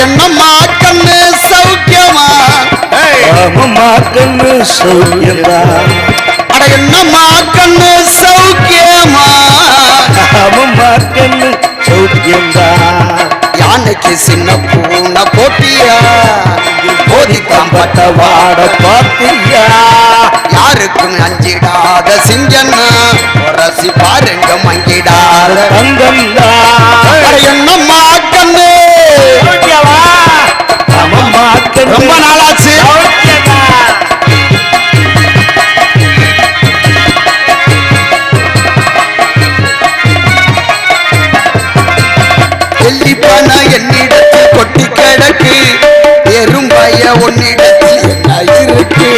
என்னம்மா கண்ணு சௌக்கியமா? ஆமம்மா கண்ணு சௌக்கியமா. அட என்னம்மா கண்ணு சௌக்கியமா? ஆமம்மா கண்ணு சௌக்கியந்தா. யானைக்கு சின்ன பூனை போட்டியா? போதிக்கம் பட்ட வாட பாத்தியா? யாருக்கும் அஞ்சிடாத சிங்கன்னா ரசி பாருங்க மங்கிடாத தங்கந்தா. என்னம்மா கண்ணு ஆமம்மா கண்ணு ரொம்ப நாளாச்சு. வெள்ளிப்பான என்னிடத்தில் கொட்டி கிடக்கு, எறும்பைய உன்னிடத்தில் என்ன இருக்கு?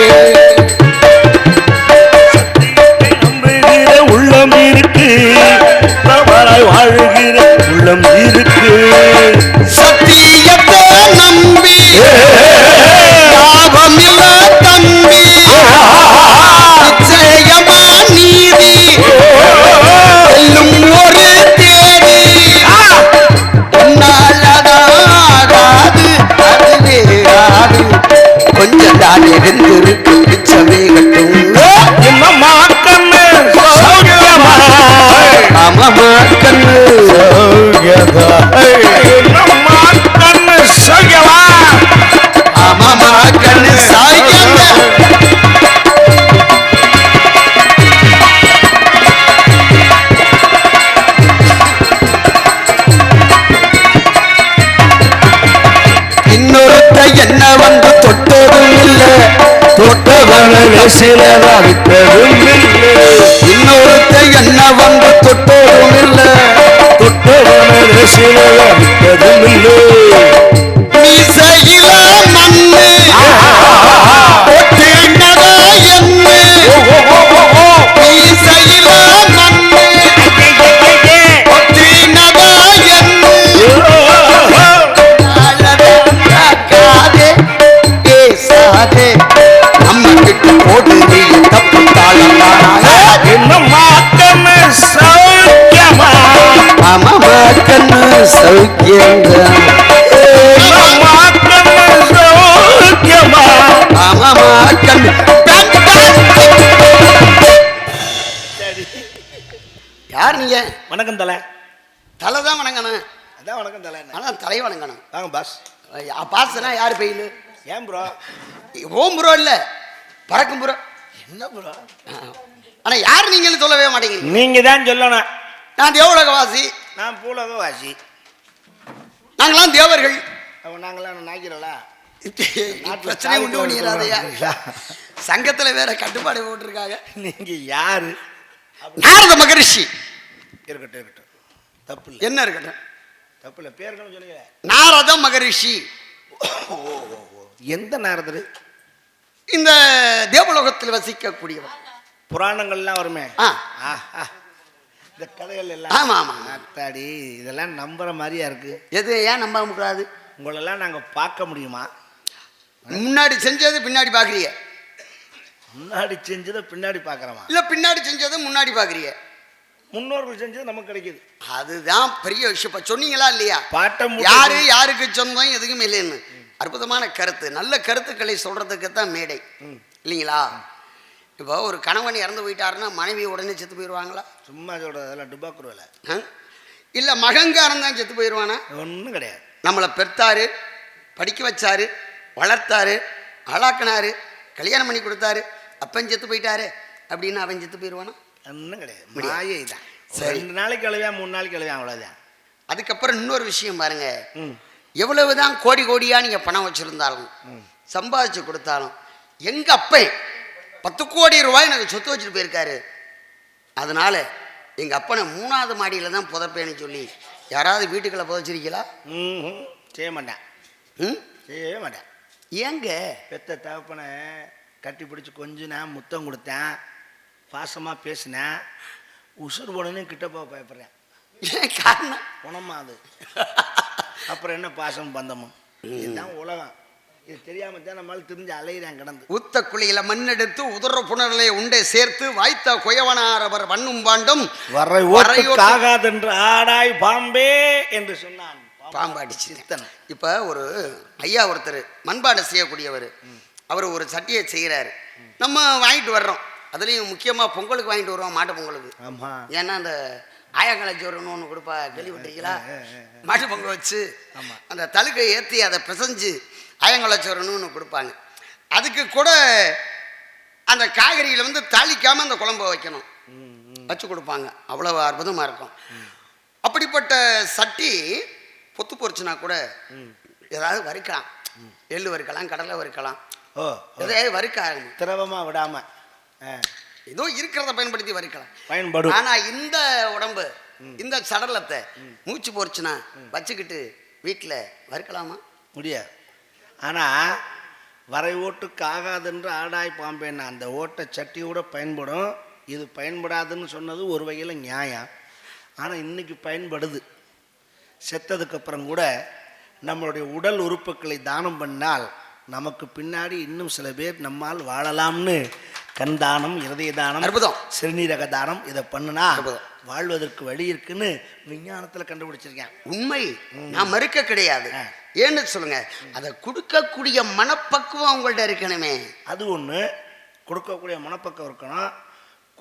நம்புகிற உள்ளம் இருக்கு, தவறாய் வாழுகிற உள்ளம் இருக்கு. சத்தியத்தை நம்பி லாபமில்ல தம்பி, நிச்சயமா நீதி வெல்லும் ஒரு தேதி. உன்னாலதாகாது அது வேறாது, கொஞ்சம் தான் இருந்திருக்கு மிச்சமே கட்டும். என்னம்மா கண்ணு சௌக்கியமா? ஆமாமா கண்ணு சௌக்கியதா. என்னம்மா கண்ணு சௌக்கியமா? ஆமாமா கண்ணு சாய்க்கண்ணு. இன்னொருத்த என்ன வந்து தொட்டதும் இல்ல, தொட்டவன சிலதா விட்டதும் இல்லை. இன்னொருத்த என்ன வந்து தொட்டதும் இல்ல, தொட்டவன சிலதா விட்டதும் இல்லை. மீசையில மண்ணு ஒட்டினதா எண்ணு, மீசையில மண்ணு ஒட்டினதா எண்ணு. காதே பேசாதே, நம்ம கிட்ட போட்டு நீ தப்பு தாளமா. என்னம்மா கண்ணு சௌக்கியமா? ஆமாமா கண்ணு சௌக்கியங்க. என்னம்மா கண்ணு சௌக்கியமா? ஆமாமா கண்ணு. யார் நீங்க? வணக்கம் தலை. தலை தான் வணங்கணும். அதான் வணக்கம் தலை. ஆனா தலை வணங்கணும். வாங்க பாஸ். பாசனா யார் பெயிலு? ஏன் ப்ரோ? ஓம் ப்ரோ இல்ல, பறக்கும் ப்ரோ. என்ன ப்ரோ? ஆனா யார் நீங்கன்னு சொல்லவே மாட்டேங்கிறீங்க. நீங்க தான் சொல்லணும். நான் தேவலோகவாசி. நான் பூலகவாசி. நாங்களாம் தேவர்கள். நாங்களாம் நாய்க்கிறோம்ல. பிரச்சனை உண்டு பண்ணிடாதையா? சங்கத்துல வேற கட்டுப்பாடு போட்டிருக்காங்க. நீங்க யாரு? நாரத மகரிஷி. இருக்கட்டும் இருக்கட்டும், தப்பு இல்லை. என்ன இருக்கட்டும்? தப்பு இல்லை, பேர்களும் சொல்லுங்க. நாரத மகரிஷி. எந்த நாரதர்? இந்த தேவலோகத்தில் வசிக்கக்கூடியவர். புராணங்கள்லாம் வருமே. ஆஹா, இந்த கதைகள் எல்லாம். ஆமா ஆமா. அத்தாடி, இதெல்லாம் நம்புற மாதிரியா இருக்கு. எது ஏன் நம்ப முடியாது? உங்களெல்லாம் நாங்க பார்க்க முடியுமா? முன்னாடி செஞ்சது பின்னாடி பாக்குறீங்க. முன்னாடி செஞ்சதை பின்னாடி பார்க்கறோமா? இல்ல பின்னாடி செஞ்சது முன்னாடி பாக்குறீங்க. முன்னோர்கள் செஞ்சது நமக்கு கிடைக்குது. அதுதான் பெரிய விஷயம். இப்ப சொன்னீங்களா இல்லையா? பாட்டம் யாரு யாருக்கு சொந்தம் எதுக்கும் இல்லைன்னு. அற்புதமான கருத்து. நல்ல கருத்துக்களை சொல்றதுக்கு தான் மேடை இல்லைங்களா? இப்போ ஒரு கணவன் இறந்து போயிட்டாருன்னா மனைவி உடனே செத்து போயிடுவாங்களா? சும்மா சொல்றது அதெல்லாம் டுபாக்குரு வேலை. இல்லை மகங்காரன் தான் செத்து போயிடுவானா? ஒன்றும் கிடையாது. நம்மளை பெற்றாரு, படிக்க வச்சாரு, வளர்த்தாரு, ஆளாக்கினாரு, கல்யாணம் பண்ணி கொடுத்தாரு, அப்பன் செத்து போயிட்டாரு அப்படின்னு அவன் செத்து போயிடுவானா? ஒன்றும் கிடையாது. மாயை தான். 2 நாளைக்கு அழுவேன், 3 நாளைக்கு அழுவேன், அவ்வளோதான். அதுக்கப்புறம் இன்னொரு விஷயம் பாருங்க. எவ்வளவுதான் கோடி கோடியா நீங்க பணம் வச்சிருந்தாலும் சம்பாதிச்சு கொடுத்தாலும் எங்க அப்பன் 10 கோடி ரூபாய் எனக்கு சொத்து வச்சுட்டு போயிருக்காரு, அதனால எங்க அப்பனை 3வது மாடியில தான் புதைப்பேன்னு சொல்லி யாராவது வீட்டுக்குள்ள புதைச்சிருக்கீங்களா? செய்ய மாட்டேன். செய்யவே மாட்டேன். ஏங்க? பெத்த தகப்பனை கட்டி பிடிச்சி கொஞ்சம் நான் முத்தம் கொடுத்தேன், பாசமாக பேசினேன், உசுறு போடனே கிட்ட போக பயப்படுறேன். ஏன் காரணம்? குணமா அது. அப்புறம் என்ன பாசம் பந்தமும்? இதுதான் உலகம். இது தெரியாம தான் நம்மளால தெரிஞ்சு அலையிறேன் கிடந்து. உத்த குழியில மண்ணெடுத்து உதற புணர்களை உண்டை சேர்த்து வாய்த்த குயவனாரவர் வண்ணும் பாண்டும் வரையோட்டுக்காகாதென்று ஆடாய் பாம்பே என்று சொன்னான். பாம்பு அடிச்சுட்டேன். சித்தன். இப்போ ஒரு ஐயா ஒருத்தர் மண்பானை செய்யக்கூடியவர், அவர் ஒரு சட்டியை செய்கிறாரு. நம்ம வாங்கிட்டு வர்றோம், அதுலேயும் முக்கியமாக பொங்கலுக்கு வாங்கிட்டு வருவோம், மாட்டு பொங்கலுக்கு. ஆமாம். ஏன்னா அந்த ஆயங்கலச்சோறுன்னு ஒன்று கொடுப்பா, கேள்விப்பட்டிருக்கீங்களா? மாட்டு பொங்கல் வச்சு அந்த தழுக்கை ஏற்றி அதை பிசைஞ்சு ஆயங்கலச்சோறுன்னு ஒன்று கொடுப்பாங்க. அதுக்கு கூட அந்த காய்கறிகளை வந்து தாளிக்காமல் அந்த குழம்பு வைக்கணும், வச்சு கொடுப்பாங்க. அவ்வளோ அற்புதமாக இருக்கும். அப்படிப்பட்ட சட்டி பொத்து போச்சுன்னா கூட ஏதாவது வறுக்கலாம், எள்ளு வறுக்கலாம், கடலை வறுக்கலாம், ஓ எதையாவது வறுக்க திரவமாக விடாமல் ஏதோ இருக்கிறத பயன்படுத்தி வறுக்கலாம், பயன்படும். ஆனால் இந்த உடம்பு இந்த சடலத்தை மூச்சு போச்சுன்னா வச்சுக்கிட்டு வீட்டில் வறுக்கலாமா? முடியாது. ஆனால் வரை ஓட்டுக்கு ஆகாதுன்ற ஆடாய் பாம்பேன்னா அந்த ஓட்டை சட்டியோட பயன்படும். இது பயன்படாதுன்னு சொன்னது ஒரு வகையில் நியாயம். ஆனால் இன்றைக்கி பயன்படுது. செத்ததுக்கப்புறம் கூட நம்மளுடைய உடல் உறுப்புகளை தானம் பண்ணால் நமக்கு பின்னாடி இன்னும் சில பேர் நம்மால் வாழலாம்னு கண் தானம், இருதய தானம், அற்புதம், சிறுநீரக தானம் இதை பண்ணுனா வாழ்வதற்கு வழி இருக்குன்னு விஞ்ஞானத்தில் கண்டுபிடிச்சிருக்கேன். உண்மை, நான் மறுக்க கிடையாது. ஏன்னு சொல்லுங்க, அதை கொடுக்கக்கூடிய மனப்பக்குவம் உங்கள்கிட்ட இருக்கணுமே. அது ஒன்று, கொடுக்கக்கூடிய மனப்பக்கம் இருக்கணும்.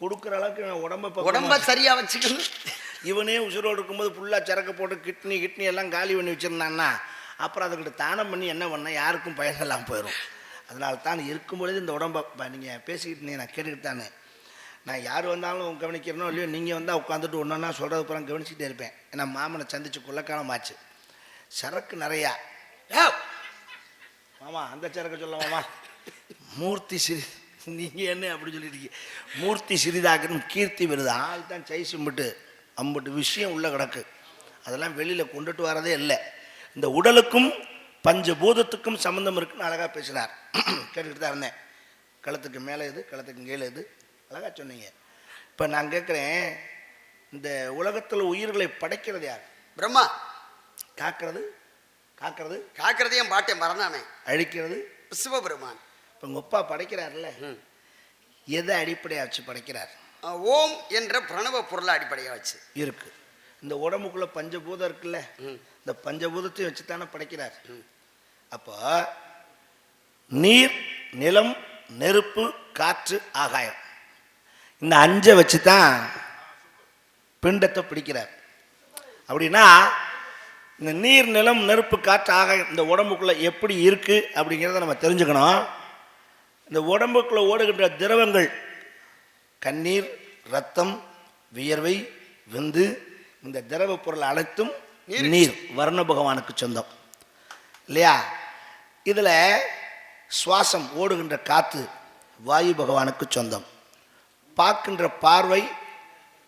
கொடுக்குற அளவுக்கு உடம்ப சரியா வச்சுக்கணும். இவனே உசுரோடு இருக்கும்போது ஃபுல்லாக சரக்கு போட்டு கிட்னி எல்லாம் காலி பண்ணி வச்சுருந்தான்னா அப்புறம் அதுக்கிட்ட தானம் பண்ணி என்ன பண்ண யாருக்கும் பயனெல்லாம் போயிடும். அதனால தான் இருக்கும்பொழுது இந்த உடம்பை நீங்கள் பேசிக்கிட்டு நான் கேட்டுக்கிட்டு தானே, நான் யார் வந்தாலும் கவனிக்கிறனோ இல்லையோ, நீங்கள் வந்தால் உட்காந்துட்டு ஒன்று ஒன்றா சொல்கிறது அப்புறம் கவனிச்சுட்டே இருப்பேன். ஏன்னா மாமனை சந்திச்சு கொள்ளக்காலம் ஆச்சு. சரக்கு நிறையா. மாமா அந்த சரக்கு சொல்ல மாமா, மூர்த்தி சிறி, நீங்கள் என்ன அப்படி சொல்லியிருக்கீங்க, மூர்த்தி சிறிதாக்குன்னு கீர்த்தி வருது. ஆள் தான் சைஸ் கும்பிட்டு அம்பிட்டு விஷயம் உள்ளே கிடக்கு, அதெல்லாம் வெளியில் கொண்டுட்டு வரதே இல்லை. இந்த உடலுக்கும் பஞ்சபூதத்துக்கும் சம்மந்தம் இருக்குன்னு அழகாக பேசினார். கேட்டுக்கிட்டு தான் இருந்தேன். கழுத்துக்கு மேலே எது, கழுத்துக்கு கீழே எது, அழகாக சொன்னீங்க. இப்போ நான் கேட்குறேன், இந்த உலகத்தில் உயிர்களை படைக்கிறது யார்? பிரம்மா. காக்கிறது காக்கிறதையும் பாட்டேன் மறந்தானே. அழிக்கிறது சிவபெருமான். இப்போ உங்கள் அப்பா படைக்கிறார்ல, எதை அடிப்படையாக வச்சு படைக்கிறார்? ஓம் என்ற பிரணவ பொருளை அடிப்படையாக வச்சு இருக்கு. இந்த உடம்புக்குள்ள பஞ்சபூதம் இருக்குல்ல, இந்த பஞ்சபூதத்தையும் வச்சு தானே படைக்கிறார். அப்போ நீர், நிலம், நெருப்பு, காற்று, ஆகாயம், இந்த 5 வச்சு தான் பிண்டத்தை பிடிக்கிறார். அப்படின்னா இந்த நீர், நிலம், நெருப்பு, காற்று, ஆகாயம் இந்த உடம்புக்குள்ள எப்படி இருக்கு அப்படிங்கிறத நம்ம தெரிஞ்சுக்கணும். இந்த உடம்புக்குள்ள ஓடுகின்ற திரவங்கள் கண்ணீர், ரத்தம், வியர்வை, விந்து, இந்த திரவ பொருள் அனைத்தும் நீர், வர்ண பகவானுக்கு சொந்தம் இல்லையா? இதில் சுவாசம், ஓடுகின்ற காற்று வாயு பகவானுக்கு சொந்தம். பார்க்கின்ற பார்வை,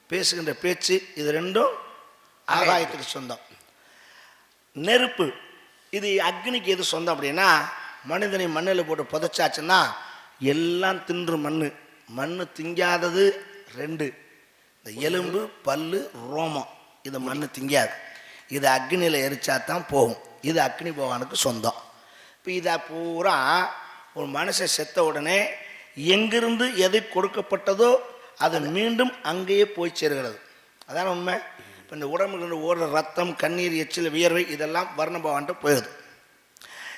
பேசுகின்ற பேச்சு, இது ரெண்டும் ஆகாயத்துக்கு சொந்தம். நெருப்பு, இது அக்னிக்கு எது சொந்தம் அப்படின்னா, மனிதனை மண்ணில் போட்டு புதைச்சாச்சுன்னா எல்லாம் தின்று மண் திங்காதது 2, இந்த எலும்பு, பல்லு, ரோமம், இது மண் திங்காது. இது அக்னியில் எரிச்சா தான் போகும். இது அக்னி பகவானுக்கு சொந்தம். இப்போ இதை பூரா ஒரு மனுஷன் செத்த உடனே எங்கிருந்து எது கொடுக்கப்பட்டதோ அது மீண்டும் அங்கேயே போய் சேர்கிறது. அதான உண்மை. இப்போ இந்த உடம்புல ஓடுற ரத்தம், கண்ணீர், எச்சில், வியர்வை இதெல்லாம் வர்ண பகவான்கிட்ட போயிடுது.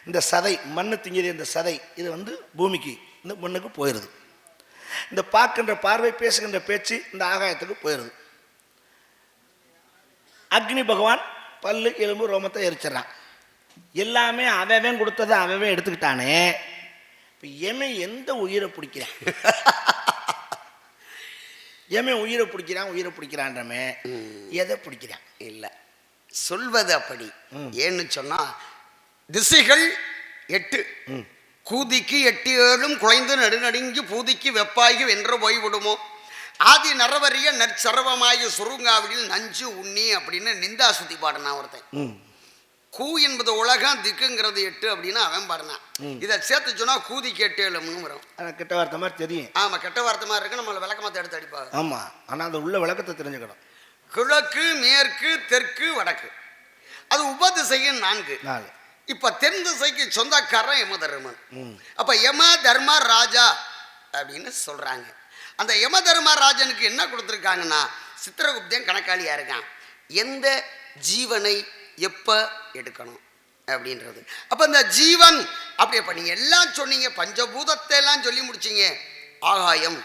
இந்த சதை, மண் திங்கிறது, இந்த சதை இது பூமிக்கு, இந்த மண்ணுக்கு போயிடுது. இந்த பார்க்கின்ற பார்வை, பேசுகின்ற பேச்சு இந்த ஆகாயத்துக்கு போயிடுது. அக்னி பகவான் பல்லு, எலும்பு, ரோமத்தை எரிச்சிடறான். எல்லாமே அவன் கொடுத்ததை அவன் எடுத்துக்கிட்டானே. இப்போ எவன் எந்த உயிரை பிடிக்கிறான்? எவன் உயிரை பிடிக்கிறான்றமே எதை பிடிக்கிறான்? இல்லை, சொல்வது அப்படி. ஏன்னு சொன்னா திசைகள் 8, கூதிக்கு 8 ஏழும் குலைந்து நடுநடுங்கி பூதிக்கு வெப்பாகி வென்று போய்விடுமோ, ஆதி நரவரிய நற்சரவமாகி சுருங்காவிடில் நஞ்சு உண்ணி அப்படின்னு நிந்தா சுத்தி பாடினான் ஒருத்தன். கூ என்பது உலகம், திக்குங்கிறது 8 அப்படின்னு அவன் பாடினான். இதை சேர்த்து சொன்னா கூதிக்கு 8 ஏழும்னு வரும். கெட்ட வார்த்தை மாதிரி தெரியும். ஆமா, கெட்ட வார்த்தை மாதிரி இருக்கு. நம்மள விளக்கமாத்த எடுத்து அடிப்பாங்க. ஆமா, ஆனா அந்த உள்ள விளக்கத்தை தெரிஞ்சுக்கணும். கிழக்கு, மேற்கு, தெற்கு, வடக்கு, அது உபதிசையின் 4. இப்ப தென் திசைக்கு சொந்தக்காரன் யமதர்மன். அப்ப யம தர்ம ராஜா அப்படின்னு சொல்றாங்க. அந்த யம தர்மராஜனுக்கு என்ன கொடுத்துருக்காங்கன்னா, சித்திரகுப்தன் கணக்காளியா இருக்கான். எந்த ஜீவனை எப்போ எடுக்கணும் அப்படின்றது. அப்போ இந்த ஜீவன் அப்படி அப்போ நீங்கள் எல்லாம் சொன்னீங்க, பஞ்சபூதத்தை எல்லாம் சொல்லி முடிச்சிங்க. ஆகாயம்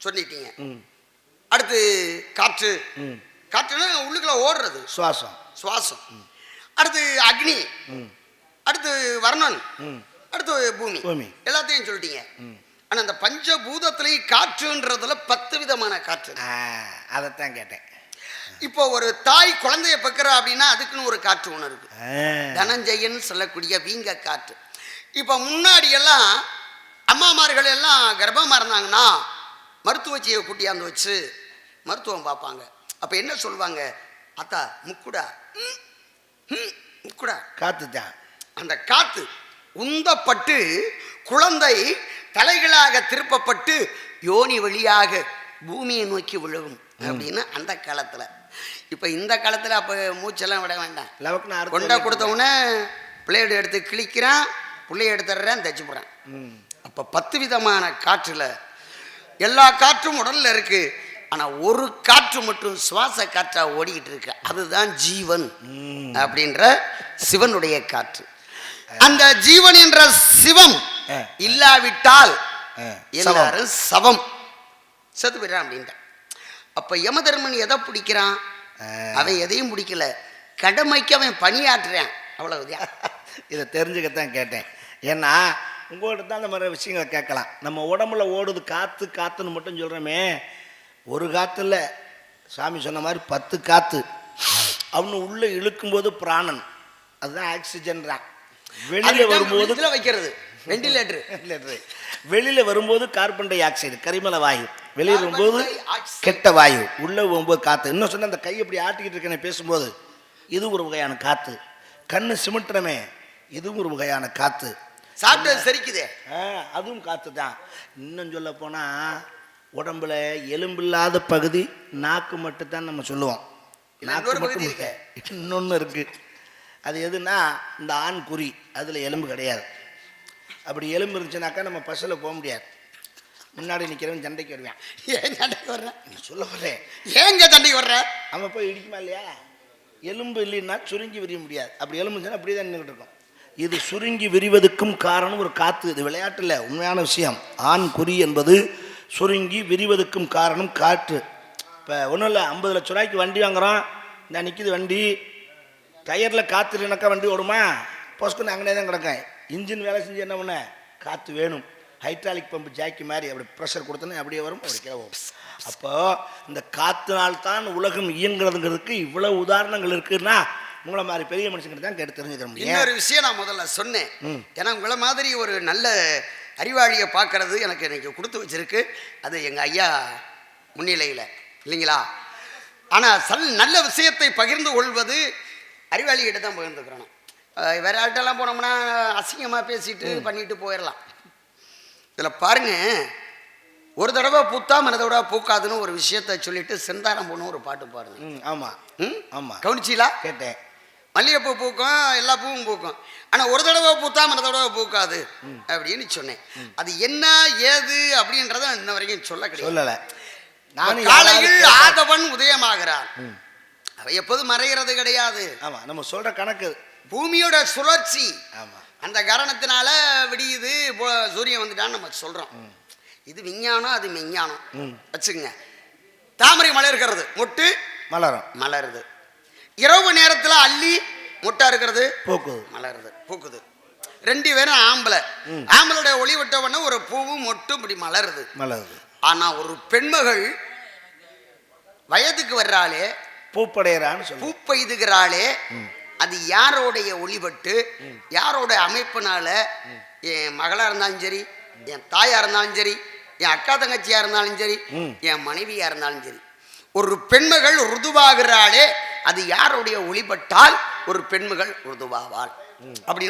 சொல்லிட்டீங்க. அடுத்து காற்று, காற்றுனா உள்ளுக்குள்ள ஓடுறது சுவாசம், சுவாசம். அடுத்து அக்னி, அடுத்து வர்ணன், அடுத்து பூமி, எல்லாத்தையும் சொல்லிட்டீங்க. ஆனா அந்த பஞ்சபூதத்திலையும் காற்றுன்றதுல 10 விதமான காற்று. அதைத்தான் கேட்டேன். இப்போ ஒரு தாய் குழந்தைய பெக்கிறா அப்படின்னா அதுக்குன்னு ஒரு காற்று ஒன்று இருக்கு, தனஞ்சயன் சொல்லக்கூடிய வீங்க காற்று. இப்போ முன்னாடி எல்லாம் அம்மாமார்கள் எல்லாம் கர்ப்பமாக இருந்தாங்கன்னா மருத்துவச்சியை கூட்டியாந்து வச்சு மருத்துவம் பார்ப்பாங்க. அப்போ என்ன சொல்லுவாங்க, அத்தா முக்குடா முக்குடா, காத்து தான். அந்த காத்து உந்தப்பட்டு குழந்தை தலைகளாக திருப்பப்பட்டு யோனி வழியாக பூமியை நோக்கி விழுகும் அப்படின்னு அந்த காலத்துல. இப்ப இந்த காலத்துல அப்ப மூச்செல்லாம் விட வேண்டாம், கொண்டா கொடுத்தவொடனே பிளேடு எடுத்து கிழிக்கிறான், பிள்ளைய எடுத்துடுறேன், தச்சு போடுறான். அப்ப 10 விதமான காற்றுல எல்லா காற்றும் உடல்ல இருக்கு. ஆனா ஒரு காற்று மட்டும் சுவாச காற்றா ஓடிக்கிட்டு இருக்கு, அதுதான் ஜீவன் அப்படின்ற சிவனுடைய காற்று. அந்த ஜீவன் என்ற சிவம் இல்லாவிட்டால் எல்லாரும் சவம் செத்து போயிடான் அப்படின்ட்ட. அப்ப யமதர்மன் எதை பிடிக்கிறான், அவன் எதையும் பிடிக்கல, கடமைக்கு அவன் பணியாற்றுறான், அவ்வளவுதான். இதை தெரிஞ்சுக்கத்தான் கேட்டேன். ஏன்னா உங்கள்கிட்ட தான் இந்த மாதிரி விஷயங்களை கேட்கலாம். நம்ம உடம்புல ஓடுது காற்று, காற்றுன்னு மட்டும் சொல்கிறோமே, ஒரு காற்றுல சாமி சொன்ன மாதிரி 10 காற்று. அவனு உள்ளே இழுக்கும்போது பிராணன், அதுதான் ஆக்சிஜன் தான். வெளியில் வரும்போது வைக்கிறது வெண்டிலேட்டரு, வெளியில் வரும்போது கார்பன் டை ஆக்சைடு கரிமல வாயு, வெளியில் வரும்போது கெட்ட வாயு, உள்ளே போகும்போது காற்று. இன்னும் சொன்ன அந்த கை எப்படி ஆட்டிக்கிட்டு இருக்கேன் பேசும்போது, இது ஒரு வகையான காற்று. கண்ணு சிமிட்டுறமே, இதுவும் ஒரு வகையான காற்று. சாப்பிட்டு செரிக்குதே, அதுவும் காற்று தான். இன்னும் சொல்ல போனால் உடம்புல எலும்பில்லாத பகுதி நாக்கு மட்டும்தான் நம்ம சொல்லுவோம். நாக்கு மட்டும் இல்லை, இன்னொன்று இருக்குது. அது எதுனா இந்த ஆண் குறி, அதில் எலும்பு கிடையாது. அப்படி எலும்பு இருந்துச்சுனாக்கா நம்ம பஸ்ஸில் போக முடியாது. முன்னாடி நிற்கிறவன் சண்டைக்கு வருவேன். ஏன் சண்டைக்கு வர்றேன் சொல்ல போகிறேன், ஏங்க சண்டைக்கு வர்றேன், அவன் போய் இடிக்குமா இல்லையா? எலும்பு இல்லைன்னா சுருங்கி விரிய முடியாது. அப்படி எலும்பு இருந்துச்சுன்னா அப்படியே தான் நின்றுட்டு இருக்கும். இது சுருங்கி விரிவதற்கும் காரணம் ஒரு காற்று. இது விளையாட்டில் உண்மையான விஷயம். ஆண் குறி என்பது சுருங்கி விரிவதற்கும் காரணம் காற்று. இப்போ ஒன்றும் இல்லை, 50 லட்ச ரூபாய்க்கு வண்டி வாங்குகிறோம், இந்த நிற்கிது வண்டி, டயரில் காற்று இல்லைனாக்கா வண்டி ஓடுமா? பொஸ்குன்னு அங்கனே தான் கிடக்கேன். இன்ஜின் வேலை செஞ்சு என்ன பண்ண, காற்று வேணும். ஹைட்ராலிக் பம்பு ஜாக்கி மாதிரி அப்படி ப்ரெஷர் கொடுத்தோன்னே அப்படியே வரும், அப்படி கிளவும். அப்போ இந்த காற்றுனால்தான் உலகம் இயங்குறதுங்கிறதுக்கு இவ்வளவு உதாரணங்கள் இருக்குன்னா உங்களை மாதிரி பெரிய மனுஷங்கிட்ட தான் கேட்டு தெரிஞ்சுக்க முடியும். இன்னொரு விஷயம் நான் முதல்ல சொன்னேன், ஏன்னா உங்களை மாதிரி ஒரு நல்ல அறிவாளியை பார்க்கறது எனக்கு இன்னைக்கு கொடுத்து வச்சிருக்கு. அது எங்கள் ஐயா முன்னிலையில் இல்லைங்களா? ஆனால் நல்ல விஷயத்தை பகிர்ந்து கொள்வது அறிவாளிகிட்ட தான் பகிர்ந்துக்கிறோம். வேற ஆள்கிட்டலாம் போனோம்னா அசிங்கமாக பேசிட்டு பண்ணிட்டு போயிடலாம். இதில் பாருங்க, ஒரு தடவை பூத்தா மனதோட பூக்காதுன்னு ஒரு விஷயத்த சொல்லிட்டு செந்தாரம் பொண்ணு ஒரு பாட்டு பாருங்க. ஆமாம் ஆமாம், கவனிச்சிங்களா? கேட்டேன். மல்லிகைப்பூ பூக்கும், எல்லா பூவும் பூக்கும், ஆனால் ஒரு தடவை பூத்தா மனதோட பூக்காது அப்படின்னு சொன்னேன். அது என்ன ஏது அப்படின்றத இன்ன வரைக்கும் சொல்ல கிடையாது, சொல்லலை. காலையில் ஆதவன் உதயமாகிறான், அவ எப்போதும் மறைகிறது கிடையாது. ஆமா, நம்ம சொல்ற கணக்கு பூமியோட சுழற்சி. ஆமா, அந்த காரணத்தினால விடியுது, சூரியன் வந்துட்டான்னு நம்ம சொல்றோம். இது விஞ்ஞானம், அது விஞ்ஞானம் வச்சுங்க. தாமரை மலர்கிறது, மொட்டு மலருது. இரவு நேரத்தில் அள்ளி மொட்டா இருக்கிறது, பூக்குது, மலருது, பூக்குது. 2 பேரும் ஆம்பளோட ஒளி விட்ட உடனே ஒரு பூவும் மொட்டும் இப்படி மலருது. ஆனா ஒரு பெண்மகள் வயதுக்கு வர்றாளே, பூப்பெய்துகிறாளே, அது யாரோடைய ஒளிபட்டு யாரோட அமைப்புனால, என் மகளா இருந்தாலும் சரி, என் தாயா இருந்தாலும் சரி, என் அக்கா தங்கச்சியா இருந்தாலும் சரி, என் மனைவியா இருந்தாலும் சரி, ஒரு பெண்மகள் ருதுவாகிறாளே, அது யாருடைய ஒளிபட்டால் ஒரு பெண்மகள் ருதுவாவாள் அப்படின்னு